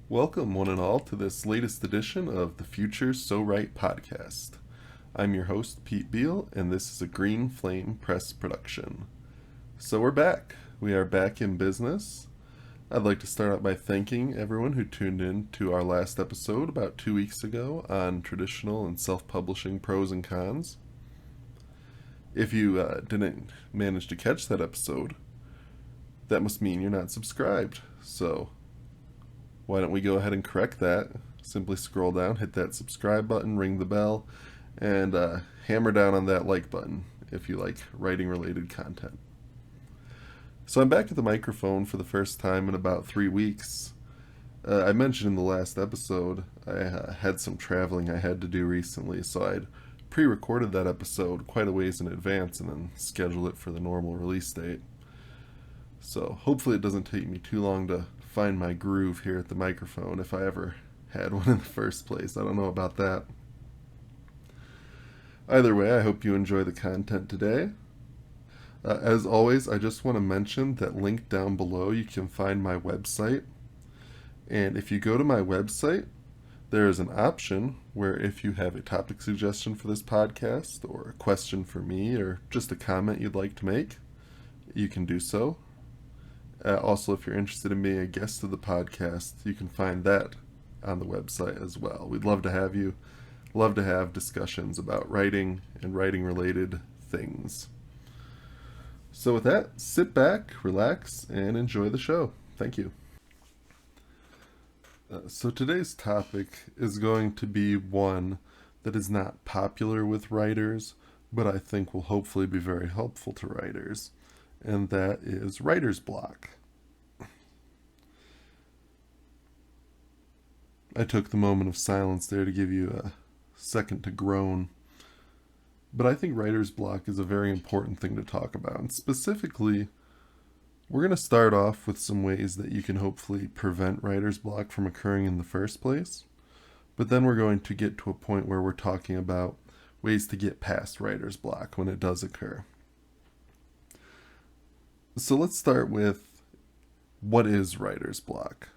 Welcome, one and all, to this latest edition of the Future So Right podcast. I'm your host, Pete Beal, and this is a Green Flame Press production. So we're back. We are back in business. I'd like to start out by thanking everyone who tuned in to our last episode about 2 weeks ago on traditional and self-publishing pros and cons. If you didn't manage to catch that episode, that must mean you're not subscribed. So why don't we go ahead and correct that? Simply scroll down, hit that subscribe button, ring the bell, and hammer down on that like button if you like writing related content. So I'm back at the microphone for the first time in about 3 weeks. I mentioned in the last episode I had some traveling I had to do recently, so I'd pre-recorded that episode quite a ways in advance and then scheduled it for the normal release date. So hopefully it doesn't take me too long to find my groove here at the microphone if I ever had one in the first place. I don't know about that. Either way, I hope you enjoy the content today. As always, I just want to mention that link down below you can find my website. And if you go to my website, there is an option where if you have a topic suggestion for this podcast or a question for me or just a comment you'd like to make, you can do so. Also, if you're interested in being a guest of the podcast, you can find that on the website as well. We'd love to have you. Love to have discussions about writing and writing-related things. So with that, sit back, relax, and enjoy the show. Thank you. So today's topic is going to be one that is not popular with writers, but I think will hopefully be very helpful to writers, and that is writer's block. I took the moment of silence there to give you a second to groan. But I think writer's block is a very important thing to talk about. And specifically, we're going to start off with some ways that you can hopefully prevent writer's block from occurring in the first place. But then we're going to get to a point where we're talking about ways to get past writer's block when it does occur. So let's start with what is writer's block?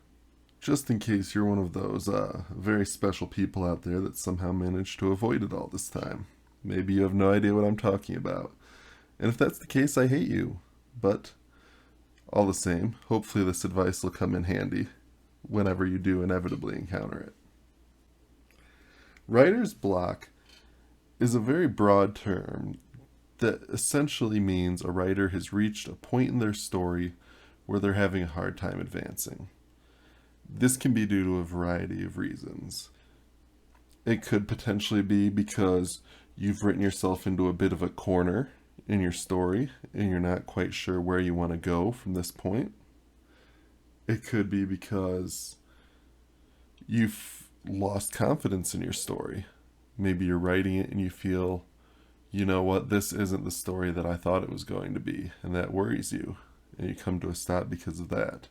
Just in case you're one of those very special people out there that somehow managed to avoid it all this time. Maybe you have no idea what I'm talking about. And if that's the case, I hate you. But all the same, hopefully this advice will come in handy whenever you do inevitably encounter it. Writer's block is a very broad term that essentially means a writer has reached a point in their story where they're having a hard time advancing. This can be due to a variety of reasons. It could potentially be because you've written yourself into a bit of a corner in your story and you're not quite sure where you want to go from this point. It could be because you've lost confidence in your story. Maybe you're writing it and you feel, you know what, this isn't the story that I thought it was going to be, and that worries you, and you come to a stop because of that.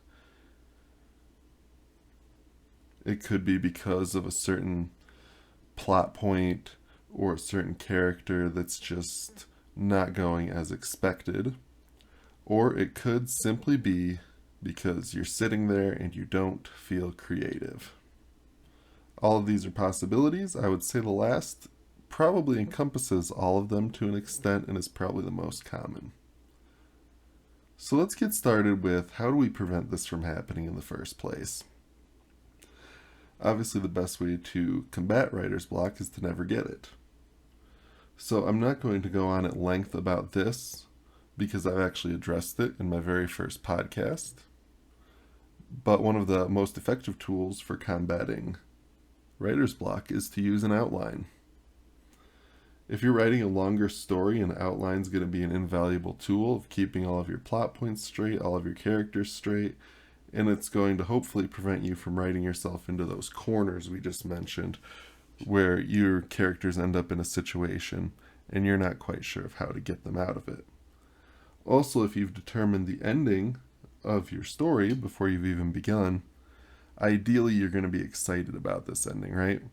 It could be because of a certain plot point or a certain character that's just not going as expected. Or it could simply be because you're sitting there and you don't feel creative. All of these are possibilities. I would say the last probably encompasses all of them to an extent and is probably the most common. So let's get started with how do we prevent this from happening in the first place? Obviously, the best way to combat writer's block is to never get it. So I'm not going to go on at length about this because I've actually addressed it in my very first podcast. But one of the most effective tools for combating writer's block is to use an outline. If you're writing a longer story, an outline is going to be an invaluable tool of keeping all of your plot points straight, all of your characters straight, and it's going to hopefully prevent you from writing yourself into those corners we just mentioned, where your characters end up in a situation and you're not quite sure of how to get them out of it. Also, if you've determined the ending of your story before you've even begun, ideally you're going to be excited about this ending, right?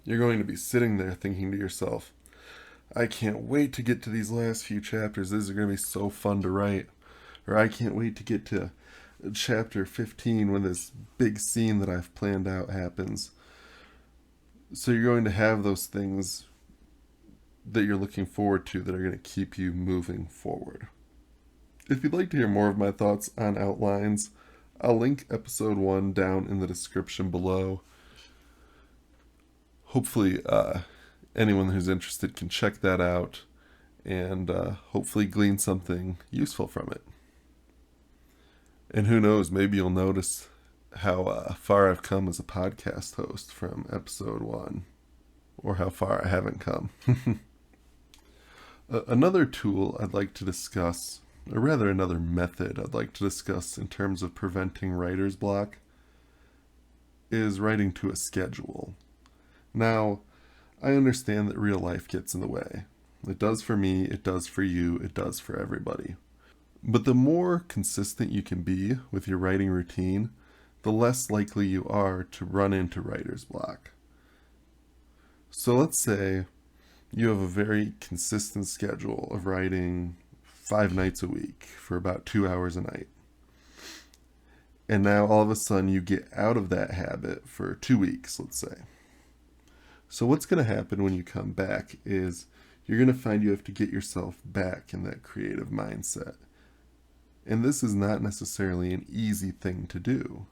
You're going to be sitting there thinking to yourself, I can't wait to get to these last few chapters. These are going to be so fun to write. Or I can't wait to get to chapter 15 when this big scene that I've planned out happens. So you're going to have those things that you're looking forward to that are going to keep you moving forward. If you'd like to hear more of my thoughts on outlines, I'll link episode 1 down in the description below. Hopefully, anyone who's interested can check that out and hopefully glean something useful from it. And who knows, maybe you'll notice how far I've come as a podcast host from episode 1, or how far I haven't come. Another tool I'd like to discuss, or rather another method I'd like to discuss in terms of preventing writer's block, is writing to a schedule. Now, I understand that real life gets in the way. It does for me, it does for you, it does for everybody. But the more consistent you can be with your writing routine, the less likely you are to run into writer's block. So let's say you have a very consistent schedule of writing 5 nights a week for about 2 hours a night. And now all of a sudden you get out of that habit for 2 weeks, let's say. So what's going to happen when you come back is you're going to find you have to get yourself back in that creative mindset. And this is not necessarily an easy thing to do.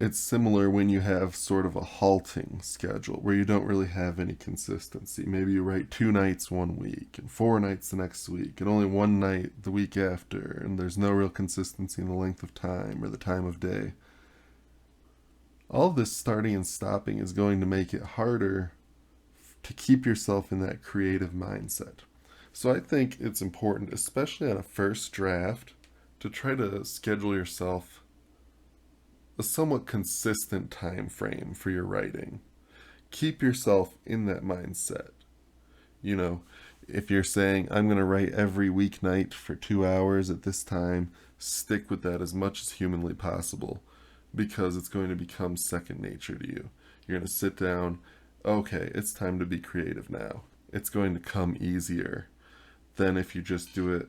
It's similar when you have sort of a halting schedule where you don't really have any consistency. Maybe you write 2 nights one week and 4 nights the next week and only 1 night the week after, and there's no real consistency in the length of time or the time of day. All of this starting and stopping is going to make it harder to keep yourself in that creative mindset. So I think it's important, especially on a first draft, to try to schedule yourself a somewhat consistent time frame for your writing. Keep yourself in that mindset. You know, if you're saying, I'm going to write every weeknight for 2 hours at this time, stick with that as much as humanly possible, because it's going to become second nature to you. You're going to sit down, okay, it's time to be creative now. It's going to come easier than if you just do it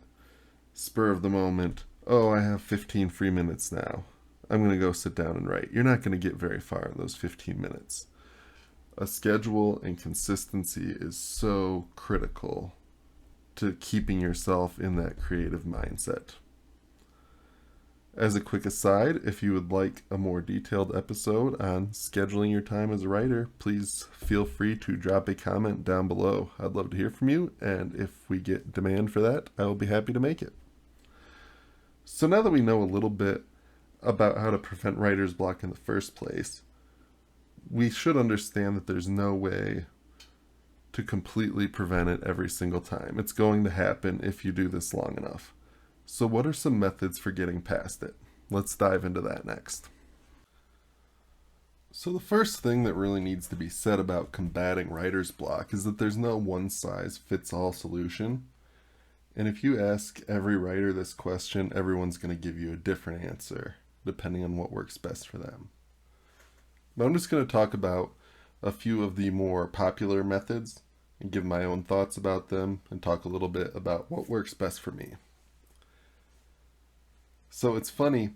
spur of the moment. Oh, I have 15 free minutes now. I'm going to go sit down and write. You're not going to get very far in those 15 minutes. A schedule and consistency is so critical to keeping yourself in that creative mindset. As a quick aside, if you would like a more detailed episode on scheduling your time as a writer, please feel free to drop a comment down below. I'd love to hear from you, and if we get demand for that, I will be happy to make it. So now that we know a little bit about how to prevent writer's block in the first place, we should understand that there's no way to completely prevent it every single time. It's going to happen if you do this long enough. So what are some methods for getting past it? Let's dive into that next. So the first thing that really needs to be said about combating writer's block is that there's no one-size-fits-all solution. And if you ask every writer this question, everyone's going to give you a different answer, depending on what works best for them. But I'm just going to talk about a few of the more popular methods and give my own thoughts about them and talk a little bit about what works best for me. So it's funny,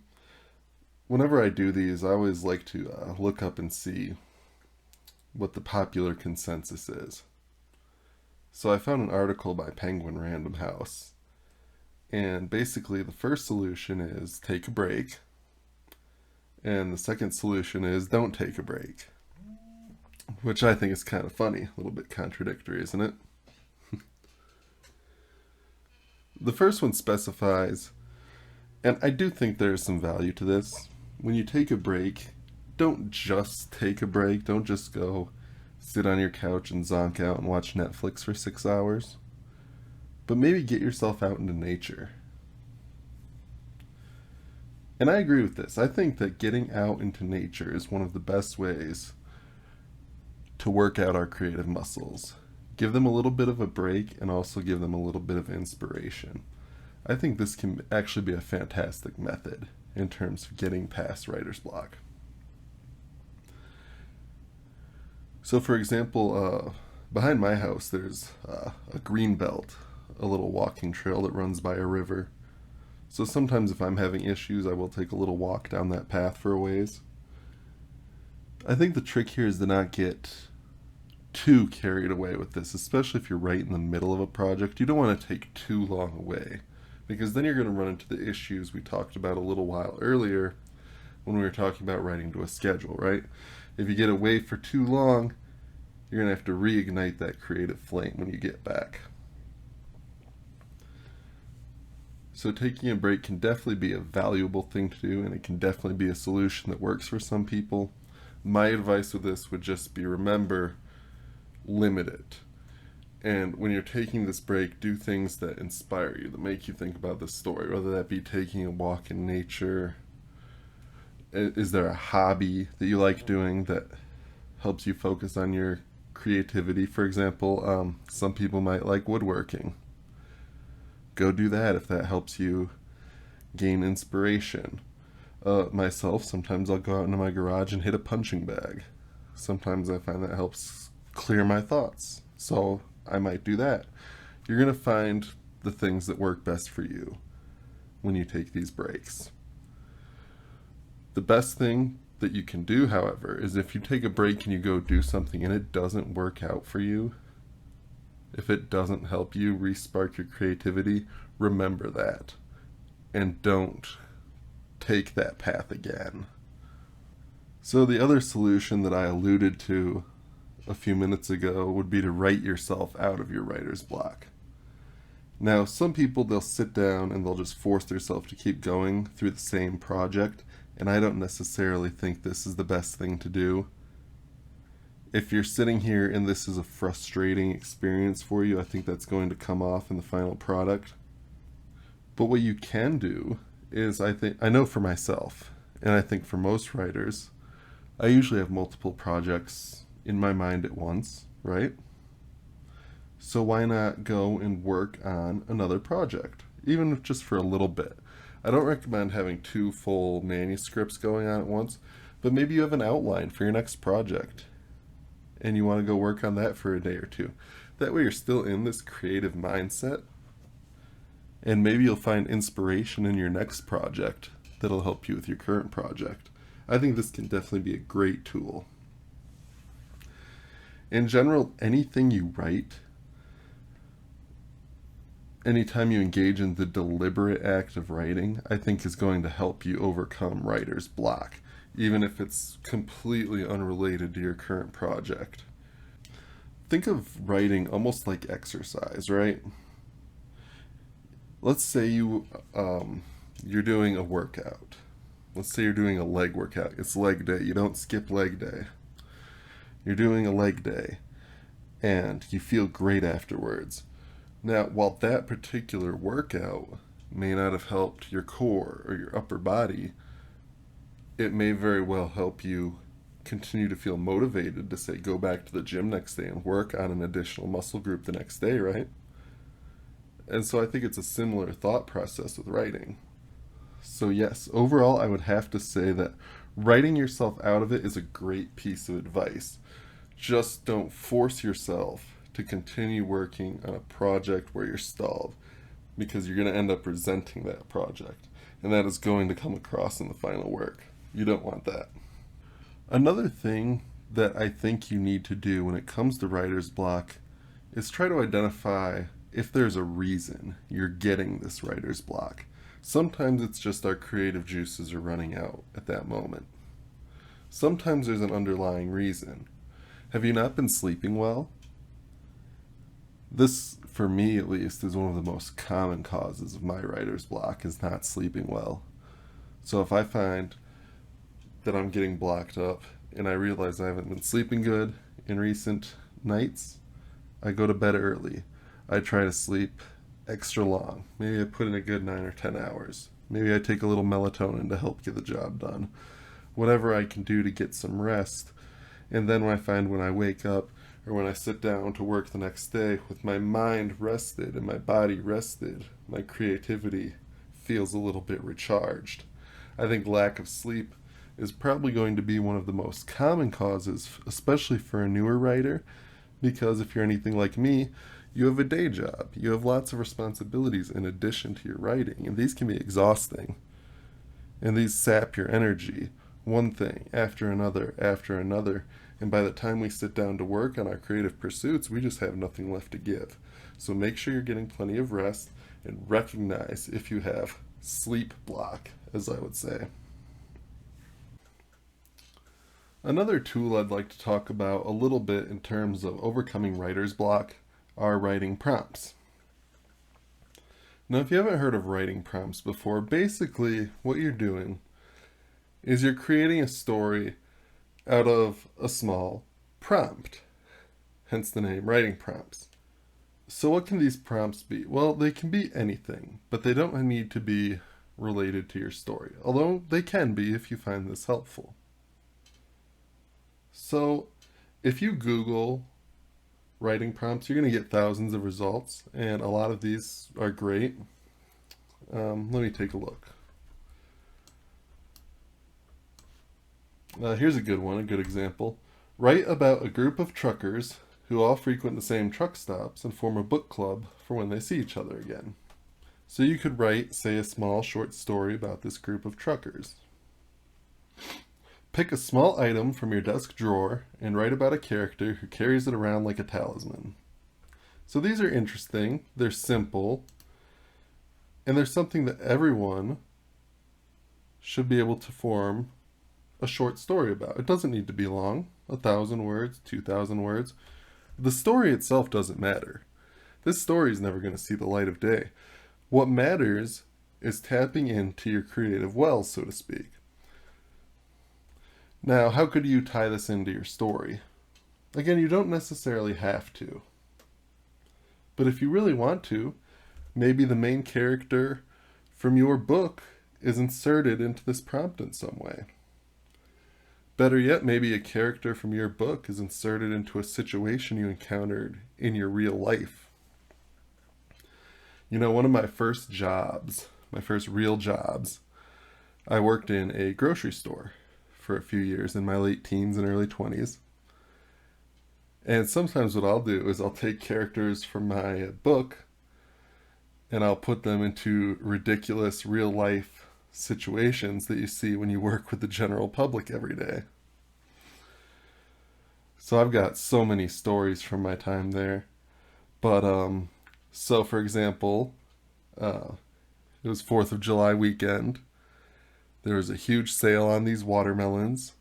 whenever I do these, I always like to look up and see what the popular consensus is. So I found an article by Penguin Random House, and basically the first solution is take a break, and the second solution is don't take a break, which I think is kind of funny, a little bit contradictory, isn't it? The first one specifies, and I do think there's some value to this, when you take a break, don't just take a break, don't just go sit on your couch and zonk out and watch Netflix for 6 hours, but maybe get yourself out into nature. And I agree with this. I think that getting out into nature is one of the best ways to work out our creative muscles. Give them a little bit of a break and also give them a little bit of inspiration. I think this can actually be a fantastic method in terms of getting past writer's block. So for example, behind my house there's a green belt, a little walking trail that runs by a river. So sometimes if I'm having issues, I will take a little walk down that path for a ways. I think the trick here is to not get too carried away with this, especially if you're right in the middle of a project. You don't want to take too long away, because then you're going to run into the issues we talked about a little while earlier when we were talking about writing to a schedule, right? If you get away for too long, you're going to have to reignite that creative flame when you get back. So taking a break can definitely be a valuable thing to do, and it can definitely be a solution that works for some people. My advice with this would just be, remember, limit it. And when you're taking this break, do things that inspire you, that make you think about the story, whether that be taking a walk in nature. Is there a hobby that you like doing that helps you focus on your creativity? For example, some people might like woodworking. Go do that if that helps you gain inspiration. Myself, sometimes I'll go out into my garage and hit a punching bag. Sometimes I find that helps clear my thoughts, so I might do that. You're going to find the things that work best for you when you take these breaks. The best thing that you can do, however, is if you take a break and you go do something and it doesn't work out for you, if it doesn't help you re-spark your creativity, remember that and don't take that path again. So the other solution that I alluded to a few minutes ago would be to write yourself out of your writer's block. Now, some people, they'll sit down and they'll just force themselves to keep going through the same project, and I don't necessarily think this is the best thing to do. If you're sitting here and this is a frustrating experience for you, I think that's going to come off in the final product. But what you can do is, I know for myself, and I think for most writers, I usually have multiple projects in my mind at once, right? So why not go and work on another project, even just for a little bit? I don't recommend having 2 full manuscripts going on at once, but maybe you have an outline for your next project and you want to go work on that for a day or 2. That way you're still in this creative mindset, and maybe you'll find inspiration in your next project that'll help you with your current project. I think this can definitely be a great tool. In general, anything you write, anytime you engage in the deliberate act of writing, I think is going to help you overcome writer's block, even if it's completely unrelated to your current project. Think of writing almost like exercise, right? Let's say you're doing a workout. Let's say you're doing a leg workout. It's leg day. You don't skip leg day. You're doing a leg day, and you feel great afterwards. Now, while that particular workout may not have helped your core or your upper body, it may very well help you continue to feel motivated to, say, go back to the gym next day and work on an additional muscle group the next day, right? And so I think it's a similar thought process with writing. So yes, overall, I would have to say that writing yourself out of it is a great piece of advice. Just don't force yourself to continue working on a project where you're stalled, because you're going to end up resenting that project, and that is going to come across in the final work. You don't want that. Another thing that I think you need to do when it comes to writer's block is try to identify if there's a reason you're getting this writer's block. Sometimes it's just our creative juices are running out at that moment. Sometimes there's an underlying reason. Have you not been sleeping well? This, for me at least, is one of the most common causes of my writer's block, is not sleeping well. So if I find that I'm getting blocked up and I realize I haven't been sleeping good in recent nights, I go to bed early. I try to sleep extra long. Maybe I put in a good 9 or 10 hours. Maybe I take a little melatonin to help get the job done. Whatever I can do to get some rest. And then when I wake up or when I sit down to work the next day with my mind rested and my body rested, my creativity feels a little bit recharged. I think lack of sleep is probably going to be one of the most common causes, especially for a newer writer, because if you're anything like me, You have a day job. You have lots of responsibilities in addition to your writing, and these can be exhausting. And these sap your energy, one thing after another after another. And by the time we sit down to work on our creative pursuits, we just have nothing left to give. So make sure you're getting plenty of rest and recognize if you have sleep block, as I would say. Another tool I'd like to talk about a little bit in terms of overcoming writer's block are writing prompts. Now, if you haven't heard of writing prompts before, basically what you're doing is you're creating a story out of a small prompt, hence the name writing prompts. So what can these prompts be? Well, they can be anything, but they don't need to be related to your story, although they can be if you find this helpful. So if you Google writing prompts, you're going to get thousands of results, and a lot of these are great. Let me take a look. Here's a good one, a good example. Write about a group of truckers who all frequent the same truck stops and form a book club for when they see each other again. So you could write, say, a small short story about this group of truckers. Pick a small item from your desk drawer and write about a character who carries it around like a talisman. So these are interesting, they're simple, and they're something that everyone should be able to form a short story about. It doesn't need to be long, 1,000 words, 2,000 words. The story itself doesn't matter. This story is never going to see the light of day. What matters is tapping into your creative wells, so to speak. Now, how could you tie this into your story? Again, you don't necessarily have to. But if you really want to, maybe the main character from your book is inserted into this prompt in some way. Better yet, maybe a character from your book is inserted into a situation you encountered in your real life. You know, one of my first jobs, my first real jobs, I worked in a grocery store for a few years in my late teens and early 20s. And sometimes what I'll do is I'll take characters from my book and I'll put them into ridiculous real life situations that you see when you work with the general public every day. So I've got so many stories from my time there. But, so for example, it was 4th of July weekend. There was a huge sale on these watermelons.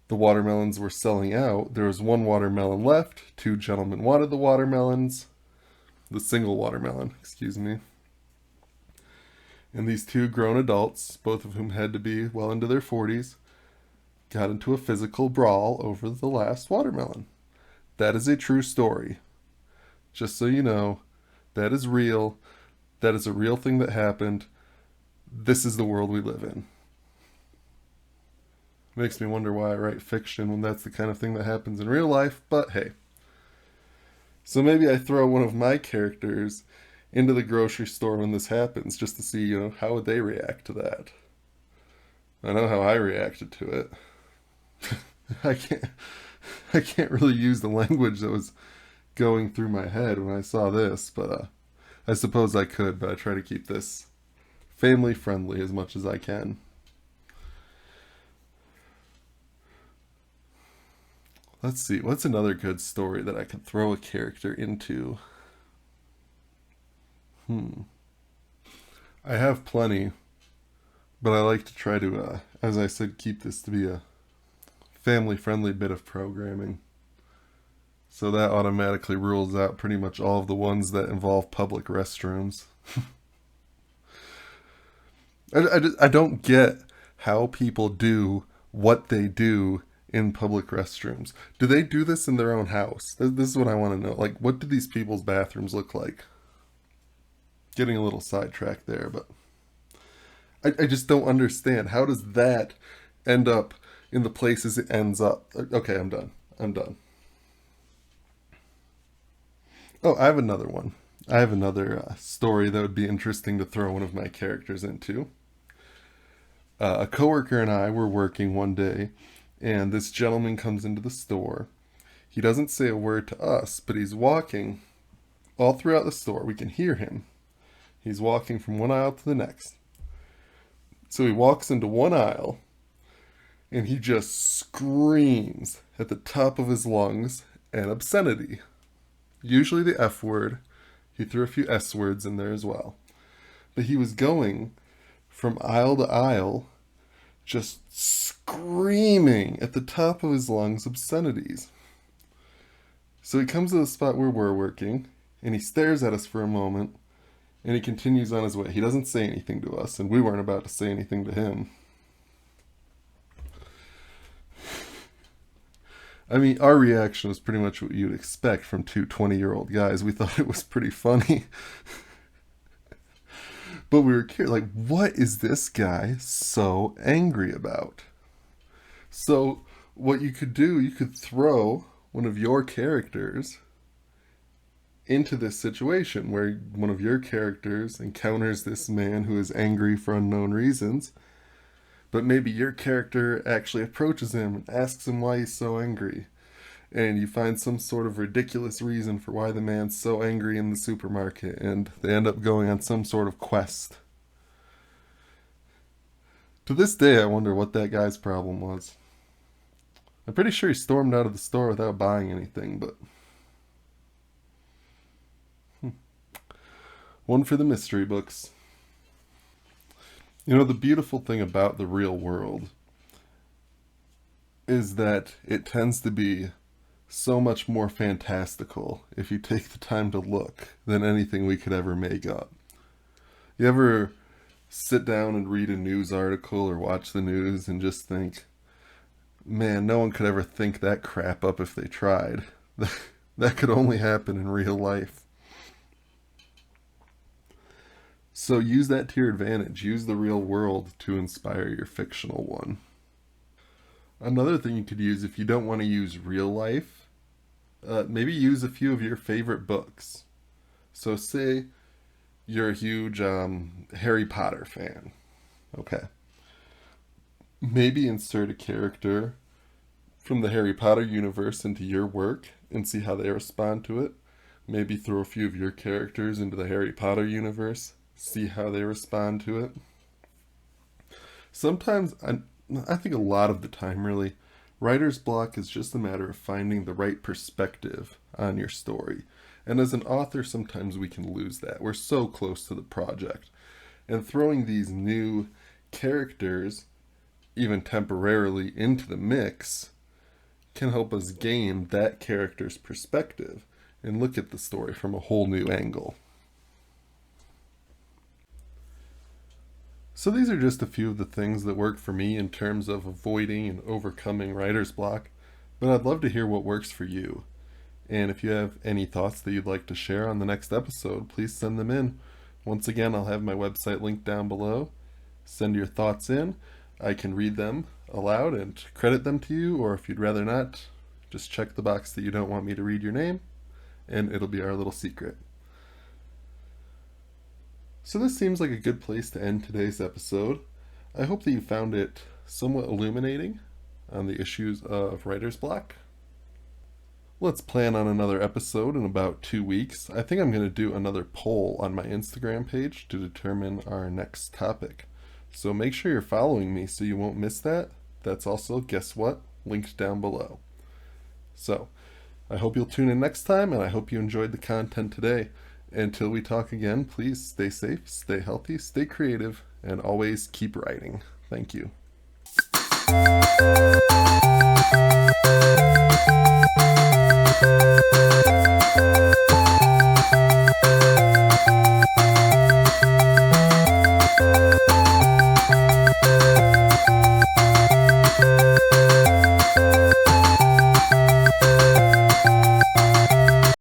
The watermelons were selling out. There was one watermelon left. Two gentlemen wanted the watermelons. The single watermelon, excuse me. And these two grown adults, both of whom had to be well into their 40s, got into a physical brawl over the last watermelon. That is a true story. Just so you know, that is real. That is a real thing that happened. This is the world we live in. Makes me wonder why I write fiction when that's the kind of thing that happens in real life, but hey. So maybe I throw one of my characters into the grocery store when this happens, just to see, you know, how would they react to that. I know how I reacted to it. I can't really use the language that was going through my head when I saw this, but I suppose I could, but I try to keep this family friendly as much as I can. Let's see, what's another good story that I could throw a character into? I have plenty, but I like to try to, as I said, keep this to be a family-friendly bit of programming. So that automatically rules out pretty much all of the ones that involve public restrooms. I don't get how people do what they do in public restrooms. Do they do this in their own house? This is what I want to know. Like, what do these people's bathrooms look like? Getting a little sidetracked there, but I just don't understand. How does that end up in the places it ends up? Okay, I'm done. Oh, I have another one. I have another story that would be interesting to throw one of my characters into. A coworker and I were working one day, and this gentleman comes into the store. He doesn't say a word to us, but he's walking all throughout the store. We can hear him. He's walking from one aisle to the next. So he walks into one aisle and he just screams at the top of his lungs an obscenity. Usually the F word. He threw a few S words in there as well. But he was going from aisle to aisle just screaming at the top of his lungs obscenities. So he comes to the spot where we're working, and he stares at us for a moment, and he continues on his way. He doesn't say anything to us, and we weren't about to say anything to him. I mean, our reaction was pretty much what you'd expect from two 20-year-old guys. We thought it was pretty funny. But we were curious, like, what is this guy so angry about? So what you could do, you could throw one of your characters into this situation where one of your characters encounters this man who is angry for unknown reasons, but maybe your character actually approaches him and asks him why he's so angry, and you find some sort of ridiculous reason for why the man's so angry in the supermarket, and they end up going on some sort of quest. To this day, I wonder what that guy's problem was. I'm pretty sure he stormed out of the store without buying anything, but... One for the mystery books. You know, the beautiful thing about the real world is that it tends to be so much more fantastical if you take the time to look than anything we could ever make up. You ever sit down and read a news article or watch the news and just think, man, no one could ever think that crap up if they tried. That could only happen in real life. So use that to your advantage. Use the real world to inspire your fictional one. Another thing you could use if you don't want to use real life, maybe use a few of your favorite books. So say you're a huge Harry Potter fan. Okay. Maybe insert a character from the Harry Potter universe into your work and see how they respond to it. Maybe throw a few of your characters into the Harry Potter universe, see how they respond to it. Sometimes, I think a lot of the time really, writer's block is just a matter of finding the right perspective on your story. And as an author, sometimes we can lose that. We're so close to the project. And throwing these new characters, even temporarily, into the mix can help us gain that character's perspective and look at the story from a whole new angle. So these are just a few of the things that work for me in terms of avoiding and overcoming writer's block, but I'd love to hear what works for you. And if you have any thoughts that you'd like to share on the next episode, please send them in. Once again, I'll have my website linked down below. Send your thoughts in. I can read them aloud and credit them to you, or if you'd rather not, just check the box that you don't want me to read your name, and it'll be our little secret. So this seems like a good place to end today's episode. I hope that you found it somewhat illuminating on the issues of writer's block. Let's plan on another episode in about 2 weeks. I think I'm going to do another poll on my Instagram page to determine our next topic. So make sure you're following me so you won't miss that. That's also, guess what, linked down below. So I hope you'll tune in next time, and I hope you enjoyed the content today. Until we talk again, please stay safe, stay healthy, stay creative, and always keep writing. Thank you.